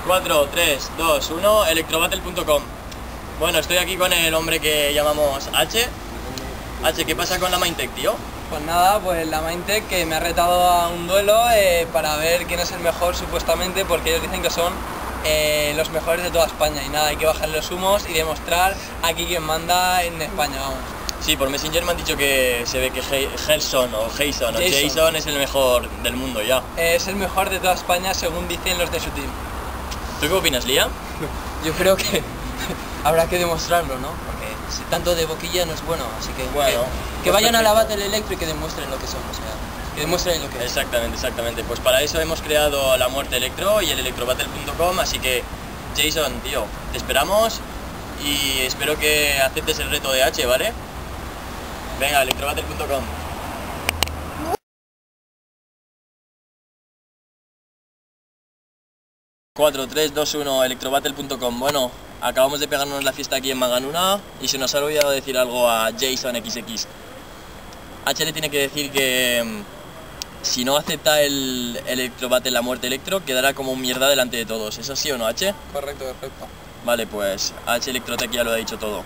4, 3, 2, 1, electrobattle.com. Bueno, estoy aquí con el hombre que llamamos H. H, ¿qué pasa con la Mindtech, tío? Pues nada, pues la Mindtech que me ha retado a un duelo para ver quién es el mejor supuestamente, porque ellos dicen que son los mejores de toda España y nada, hay que bajar los humos y demostrar aquí quién manda en España, vamos. Sí, por Messenger me han dicho que se ve que Jason es el mejor del mundo ya. Es el mejor de toda España según dicen los de su team. ¿Tú qué opinas, Lía? Yo creo que habrá que demostrarlo, ¿no? Porque si tanto de boquilla no es bueno, así que bueno, que vayan a la Battle Electro y que demuestren lo que son, o sea, que demuestren lo que es. Exactamente. Pues para eso hemos creado la Muerte Electro y el electrobattle.com, así que Jason, tío, te esperamos y espero que aceptes el reto de H, ¿vale? Venga, electrobattle.com. 4, 3, 2, 1, electrobattle.com. Bueno, acabamos de pegarnos la fiesta aquí en Maganuna y se nos ha olvidado decir algo a Jason XX. H le tiene que decir que si no acepta el electrobattle, la Muerte Electro, quedará como un mierda delante de todos. ¿Es así o no, H? Correcto, perfecto. Vale, pues H Electrotech ya lo ha dicho todo.